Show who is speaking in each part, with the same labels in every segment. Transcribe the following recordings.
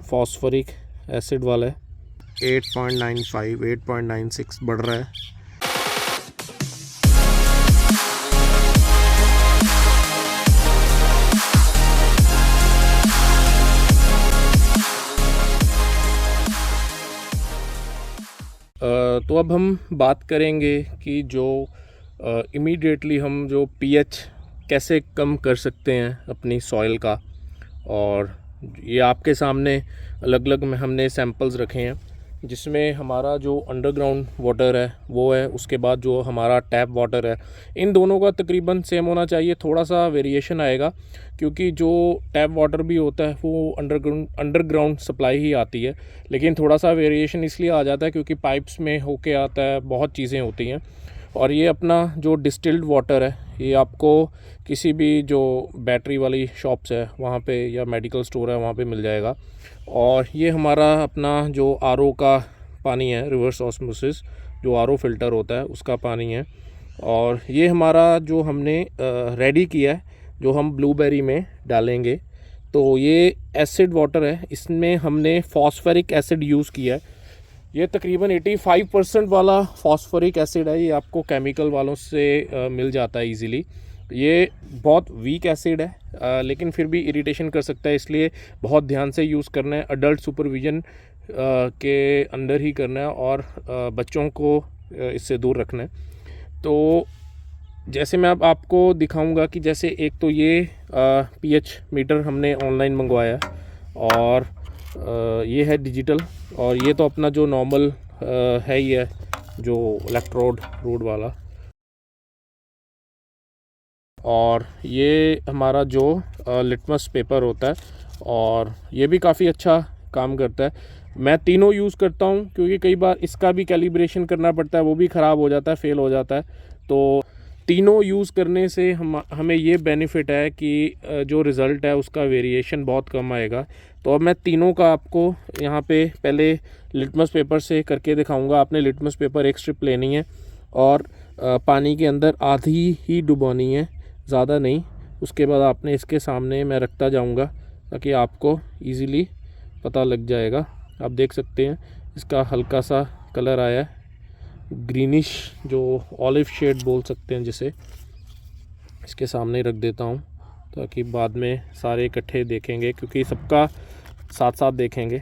Speaker 1: Phosphoric acid वाला है। 8.95 8.96 बढ़ रहा है। तो अब हम बात करेंगे कि जो इमीडिएटली हम जो पीएच कैसे कम कर सकते हैं अपनी सॉइल का। और ये आपके सामने अलग अलग में हमने सैंपल्स रखे हैं, जिसमें हमारा जो अंडरग्राउंड वाटर है वो है, उसके बाद जो हमारा टैप वाटर है, इन दोनों का तकरीबन सेम होना चाहिए। थोड़ा सा वेरिएशन आएगा क्योंकि जो टैप वाटर भी होता है वो अंडरग्राउंड सप्लाई ही आती है, लेकिन थोड़ा सा वेरिएशन इसलिए आ जाता है क्योंकि पाइप्स में होके आता है, बहुत चीज़ें होती हैं। और ये अपना जो डिस्टिल्ड वाटर है ये आपको किसी भी जो बैटरी वाली शॉप्स है वहाँ पे या मेडिकल स्टोर है वहाँ पे मिल जाएगा। और ये हमारा अपना जो आरओ का पानी है, रिवर्स ऑस्मोसिस जो आरओ फ़िल्टर होता है उसका पानी है। और ये हमारा जो हमने रेडी किया है, जो हम ब्लूबेरी में डालेंगे, तो ये एसिड वाटर है, इसमें हमने फॉस्फोरिक एसिड यूज़ किया है। ये तकरीबन 85% वाला फॉस्फोरिक एसिड है, ये आपको केमिकल वालों से मिल जाता है इजीली। ये बहुत वीक एसिड है लेकिन फिर भी इरिटेशन कर सकता है, इसलिए बहुत ध्यान से यूज़ करना है, अडल्ट सुपरविजन के अंदर ही करना है और बच्चों को इससे दूर रखना है। तो जैसे मैं अब आपको दिखाऊंगा कि जैसे एक तो ये पीएच मीटर हमने ऑनलाइन मंगवाया है और ये है डिजिटल, और ये तो अपना जो नॉर्मल है ही है जो इलेक्ट्रोड रोड वाला। और ये हमारा जो लिटमस पेपर होता है, और ये भी काफ़ी अच्छा काम करता है। मैं तीनों यूज़ करता हूँ क्योंकि कई बार इसका भी कैलिब्रेशन करना पड़ता है, वो भी ख़राब हो जाता है, फेल हो जाता है। तो तीनों यूज़ करने से हमें ये बेनिफिट है कि जो रिज़ल्ट है उसका वेरिएशन बहुत कम आएगा। तो अब मैं तीनों का आपको यहाँ पे पहले लिटमस पेपर से करके दिखाऊंगा। आपने लिटमस पेपर एक स्ट्रिप लेनी है और पानी के अंदर आधी ही डुबोनी है, ज़्यादा नहीं। उसके बाद आपने इसके सामने मैं रखता जाऊँगा ताकि आपको ईज़िली पता लग जाएगा। आप देख सकते हैं इसका हल्का सा कलर आया है, ग्रीनिश, जो ऑलिव शेड बोल सकते हैं जिसे। इसके सामने रख देता हूँ ताकि बाद में सारे इकट्ठे देखेंगे, क्योंकि सबका साथ साथ देखेंगे।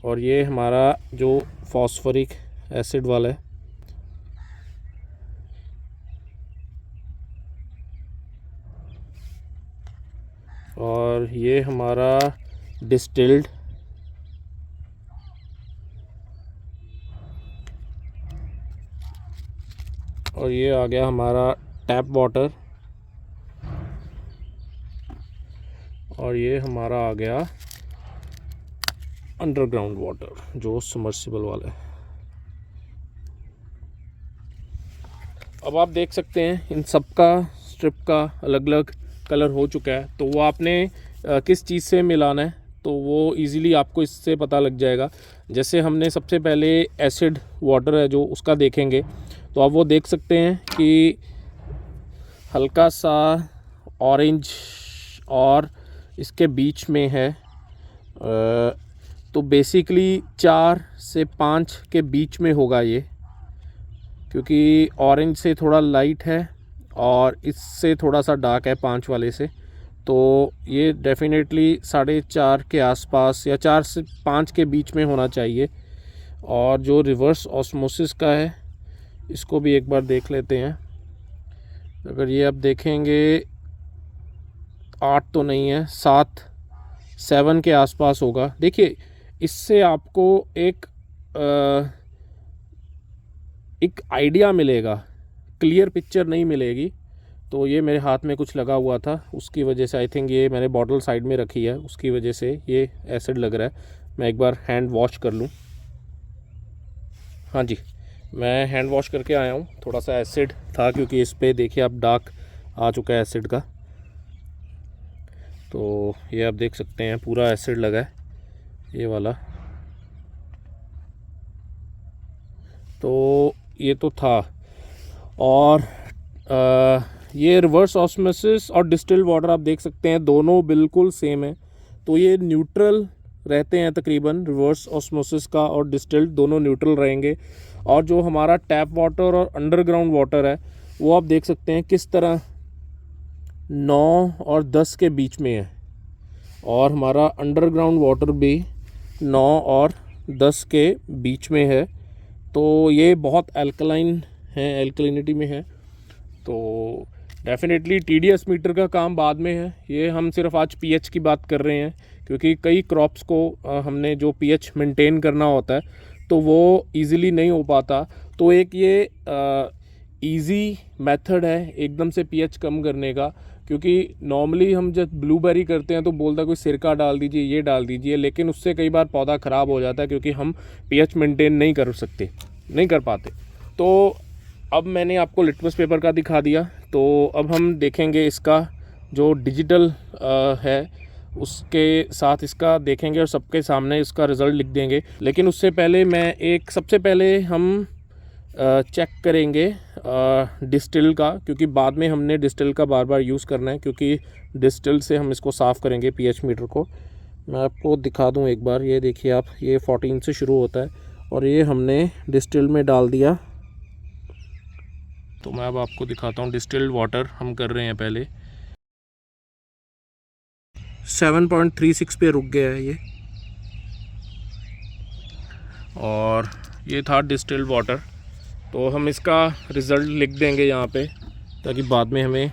Speaker 1: और ये हमारा जो फॉस्फोरिक एसिड वाला है, और ये हमारा डिस्टिल्ड, और ये आ गया हमारा टैप वाटर, और ये हमारा आ गया अंडरग्राउंड वाटर जो सबमर्सिबल वाला है। अब आप देख सकते हैं इन सब का स्ट्रिप का अलग अलग कलर हो चुका है। तो वो आपने किस चीज़ से मिलाना है तो वो इजीली आपको इससे पता लग जाएगा। जैसे हमने सबसे पहले एसिड वाटर है जो उसका देखेंगे, तो आप वो देख सकते हैं कि हल्का सा ऑरेंज और इसके बीच में है। तो बेसिकली 4 से 5 के बीच में होगा ये, क्योंकि ऑरेंज से थोड़ा लाइट है और इससे थोड़ा सा डार्क है 5 वाले से। तो ये डेफिनेटली 4.5 के आसपास या 4 से 5 के बीच में होना चाहिए। और जो रिवर्स ऑस्मोसिस का है इसको भी एक बार देख लेते हैं। अगर ये आप देखेंगे 8 तो नहीं है, 7 के आसपास होगा। देखिए इससे आपको एक आइडिया मिलेगा, क्लियर पिक्चर नहीं मिलेगी। तो ये मेरे हाथ में कुछ लगा हुआ था, उसकी वजह से आई थिंक ये मैंने बॉटल साइड में रखी है, उसकी वजह से ये एसिड लग रहा है। मैं एक बार हैंड वॉश कर लूँ। हाँ जी, मैं हैंड वॉश करके आया हूँ। थोड़ा सा एसिड था क्योंकि इस पे देखिए आप डार्क आ चुका है एसिड का। तो ये आप देख सकते हैं पूरा एसिड लगा है ये वाला। तो ये तो था। और ये रिवर्स ऑस्मोसिस और डिस्टिल्ड वाटर आप देख सकते हैं दोनों बिल्कुल सेम है। तो ये न्यूट्रल रहते हैं तकरीबन, रिवर्स ऑस्मोसिस का और डिस्टिल्ड दोनों न्यूट्रल रहेंगे। और जो हमारा टैप वाटर और अंडरग्राउंड वाटर है वो आप देख सकते हैं किस तरह 9 और 10 के बीच में है, और हमारा अंडरग्राउंड वाटर भी 9 और 10 के बीच में है। तो ये बहुत एल्कलाइन है, एल्कलिनिटी में है। तो डेफिनेटली TDS मीटर का काम बाद में है, ये हम सिर्फ आज pH की बात कर रहे हैं, क्योंकि कई क्रॉप्स को हमने जो pH मेंटेन करना होता है तो वो इजीली नहीं हो पाता। तो एक ये इजी मेथड है एकदम से pH कम करने का, क्योंकि नॉर्मली हम जब ब्लूबेरी करते हैं तो बोलता कोई सिरका डाल दीजिए, ये डाल दीजिए, लेकिन उससे कई बार पौधा ख़राब हो जाता है क्योंकि हम pH मेंटेन नहीं कर पाते। तो अब मैंने आपको लिटमस पेपर का दिखा दिया, तो अब हम देखेंगे इसका जो डिजिटल है उसके साथ इसका देखेंगे और सबके सामने इसका रिज़ल्ट लिख देंगे। लेकिन उससे पहले सबसे पहले हम चेक करेंगे डिस्टिल का, क्योंकि बाद में हमने डिस्टिल का बार बार यूज़ करना है, क्योंकि डिस्टिल से हम इसको साफ़ करेंगे pH मीटर को। मैं आपको दिखा दूं एक बार, ये देखिए आप, ये 14 से शुरू होता है और ये हमने डिस्टिल में डाल दिया। तो मैं अब आपको दिखाता हूँ, डिस्टिल्ड वाटर हम कर रहे हैं पहले। 7.36 पे रुक गया है ये, और ये था डिस्टिल्ड वाटर। तो हम इसका रिज़ल्ट लिख देंगे यहाँ पे, ताकि बाद में हमें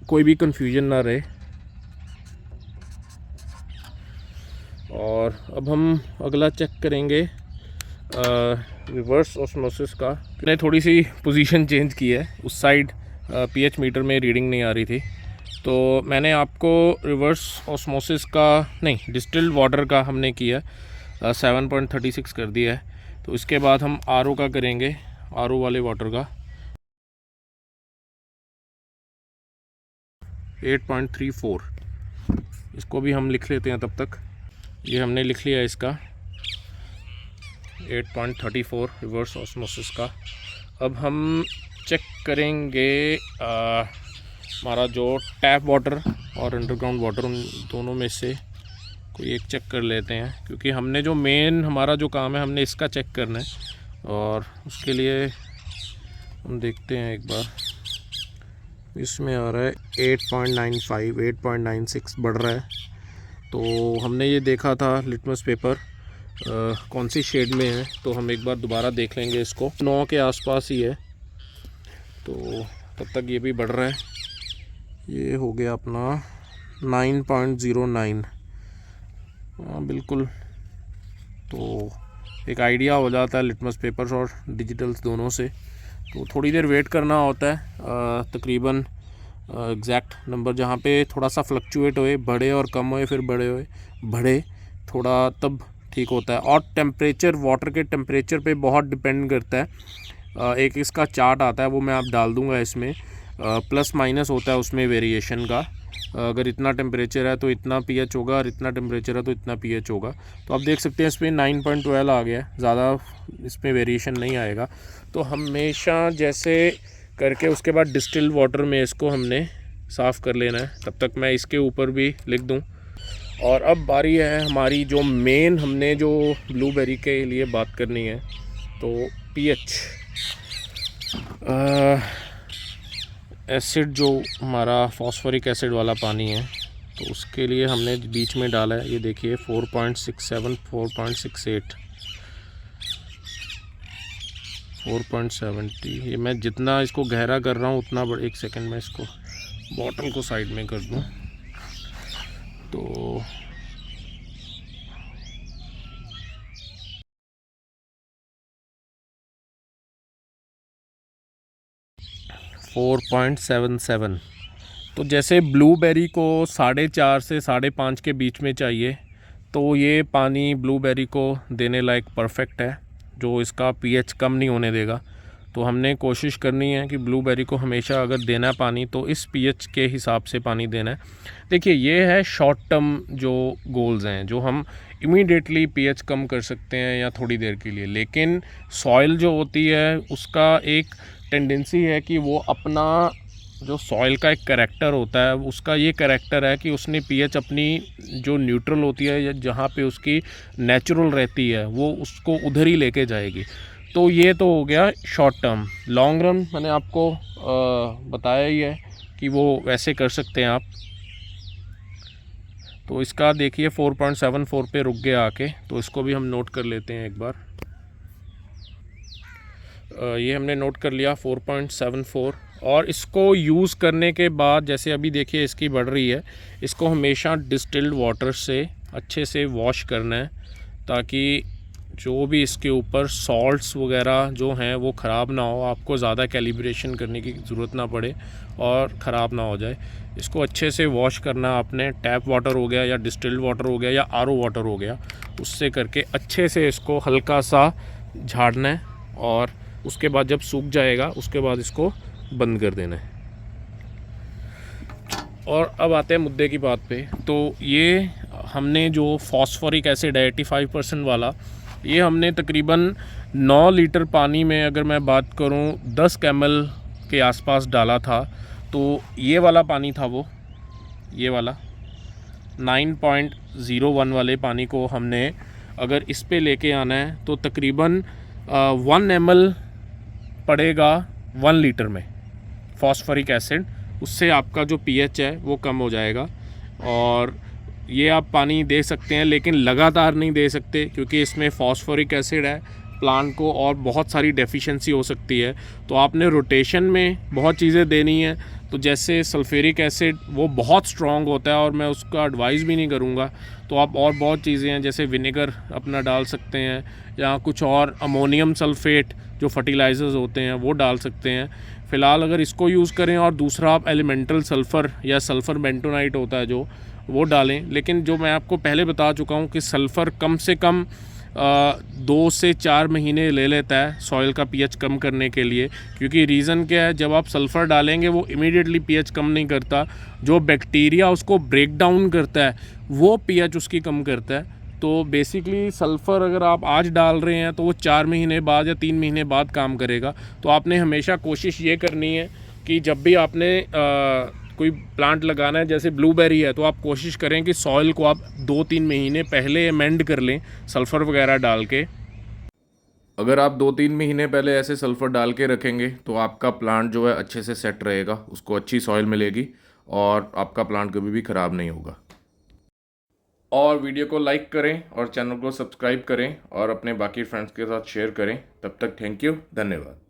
Speaker 1: कोई भी कंफ्यूजन ना रहे। और अब हम अगला चेक करेंगे रिवर्स ऑस्मोसिस का। मैंने थोड़ी सी पोजीशन चेंज की है, उस साइड pH मीटर में रीडिंग नहीं आ रही थी, तो मैंने आपको रिवर्स ऑस्मोसिस का नहीं, डिस्टिल्ड वाटर का हमने किया 7.36 कर दिया है। तो इसके बाद हम RO का करेंगे, RO वाले वाटर का 8.34, इसको भी हम लिख लेते हैं तब तक। ये हमने लिख लिया इसका 8.34 रिवर्स ऑस्मोसिस का। अब हम चेक करेंगे हमारा जो टैप वाटर और अंडरग्राउंड वाटर, उन दोनों में से कोई एक चेक कर लेते हैं, क्योंकि हमने जो मेन हमारा जो काम है हमने इसका चेक करना है। और उसके लिए हम देखते हैं एक बार, इसमें आ रहा है 8.95, 8.96 बढ़ रहा है। तो हमने ये देखा था लिटमस पेपर कौन सी शेड में है, तो हम एक बार दोबारा देख लेंगे इसको। 9 के आसपास ही है, तो तब तक ये भी बढ़ रहा है। ये हो गया अपना 9.09, हाँ बिल्कुल। तो एक आइडिया हो जाता है लिटमस पेपर्स और डिजिटल्स दोनों से। तो थोड़ी देर वेट करना होता है, तकरीबन एग्जैक्ट नंबर जहाँ पे थोड़ा सा फ्लक्चुएट होए, बढ़े और कम होए, फिर बढ़े थोड़ा, तब ठीक होता है। और टेम्परेचर, वाटर के टेम्परेचर पे बहुत डिपेंड करता है। एक इसका चार्ट आता है, वो मैं आप डाल दूँगा इसमें, प्लस माइनस होता है उसमें वेरिएशन का। अगर इतना टेम्परेचर है तो इतना pH होगा, और इतना टेम्परेचर है तो इतना pH होगा। तो आप देख सकते हैं इसमें 9.12 आ गया है, ज़्यादा इसमें वेरिएशन नहीं आएगा। तो हमेशा जैसे करके उसके बाद डिस्टिल्ड वाटर में इसको हमने साफ़ कर लेना है। तब तक मैं इसके ऊपर भी लिख दूं। और अब बारी है हमारी जो मेन, हमने जो ब्लूबेरी के लिए बात करनी है, तो pH एसिड, जो हमारा फॉस्फोरिक एसिड वाला पानी है, तो उसके लिए हमने बीच में डाला है, ये देखिए 4.67, 4.68, 4.70। ये मैं जितना इसको गहरा कर रहा हूँ उतना एक सेकंड में इसको बॉटल को साइड में कर दूँ। तो फोर 4.77। तो जैसे ब्लूबेरी को 4.5 से 5.5 के बीच में चाहिए, तो ये पानी ब्लूबेरी को देने लायक परफेक्ट है, जो इसका pH कम नहीं होने देगा। तो हमने कोशिश करनी है कि ब्लूबेरी को हमेशा अगर देना है पानी तो इस pH के हिसाब से पानी देना है। देखिए ये है शॉर्ट टर्म जो गोल्स हैं, जो हम इमीडिएटली pH कम कर सकते हैं या थोड़ी देर के लिए। लेकिन सॉइल जो होती है उसका एक टेंडेंसी है कि वो अपना जो सॉइल का एक करैक्टर होता है, उसका ये करैक्टर है कि उसने पीएच अपनी जो न्यूट्रल होती है या जहाँ पे उसकी नेचुरल रहती है वो उसको उधर ही लेके जाएगी। तो ये तो हो गया शॉर्ट टर्म। लॉन्ग रन मैंने आपको बताया ही है कि वो वैसे कर सकते हैं आप। तो इसका देखिए 4.74 पे रुक गया आके, तो इसको भी हम नोट कर लेते हैं एक बार। ये हमने नोट कर लिया 4.74। और इसको यूज़ करने के बाद जैसे अभी देखिए इसकी बढ़ रही है, इसको हमेशा डिस्टिल्ड वाटर से अच्छे से वॉश करना है ताकि जो भी इसके ऊपर सॉल्ट्स वगैरह जो हैं वो ख़राब ना हो, आपको ज़्यादा कैलिब्रेशन करने की ज़रूरत ना पड़े और ख़राब ना हो जाए। इसको अच्छे से वॉश करना आपने, टैप वाटर हो गया या डिस्टिल्ड वाटर हो गया या आरओ वाटर हो गया, उससे करके अच्छे से इसको हल्का सा झाड़ना है और उसके बाद जब सूख जाएगा उसके बाद इसको बंद कर देना है। और अब आते हैं मुद्दे की बात पे। तो ये हमने जो फॉस्फोरिक एसिड है 85% वाला, ये हमने तकरीबन 9 लीटर पानी में, अगर मैं बात करूं 10 कैमल के आसपास डाला था। तो ये वाला पानी था वो, ये वाला 9.01 वाले पानी को हमने अगर इस पे लेके आना है तो तकरीबन 1 ml पड़ेगा 1 लीटर में फॉस्फोरिक एसिड। उससे आपका जो पीएच है वो कम हो जाएगा। और ये आप पानी दे सकते हैं लेकिन लगातार नहीं दे सकते क्योंकि इसमें फॉस्फोरिक एसिड है, प्लांट को और बहुत सारी डेफिशिएंसी हो सकती है। तो आपने रोटेशन में बहुत चीज़ें देनी है। तो जैसे सल्फ्यूरिक एसिड वो बहुत स्ट्रॉन्ग होता है और मैं उसका एडवाइस भी नहीं करूँगा। तो आप और बहुत चीज़ें हैं जैसे विनेगर अपना डाल सकते हैं या कुछ और अमोनियम सल्फेट जो फर्टिलाइज़र्स होते हैं वो डाल सकते हैं। फ़िलहाल अगर इसको यूज़ करें और दूसरा आप एलिमेंटल सल्फ़र या सल्फ़र बेंटोनाइट होता है जो, वो डालें। लेकिन जो मैं आपको पहले बता चुका हूँ कि सल्फ़र कम से कम 2 से 4 महीने ले लेता है सॉइल का पीएच कम करने के लिए। क्योंकि रीज़न क्या है, जब आप सल्फ़र डालेंगे वो इमीडिएटली पीएच कम नहीं करता, जो बैक्टीरिया उसको ब्रेक डाउन करता है वो पीएच उसकी कम करता है। तो बेसिकली सल्फ़र अगर आप आज डाल रहे हैं तो वो 4 महीने बाद या 3 महीने बाद काम करेगा। तो आपने हमेशा कोशिश ये करनी है कि जब भी आपने कोई प्लांट लगाना है, जैसे ब्लूबेरी है, तो आप कोशिश करें कि सॉइल को आप 2-3 महीने पहले अमेंड कर लें सल्फ़र वगैरह डाल के।
Speaker 2: अगर आप 2-3 महीने पहले ऐसे सल्फ़र डाल के रखेंगे तो आपका प्लांट जो है अच्छे से सेट रहेगा, उसको अच्छी सॉइल मिलेगी और आपका प्लांट कभी भी ख़राब नहीं होगा। और वीडियो को लाइक करें और चैनल को सब्सक्राइब करें और अपने बाकी फ्रेंड्स के साथ शेयर करें। तब तक थैंक यू, धन्यवाद।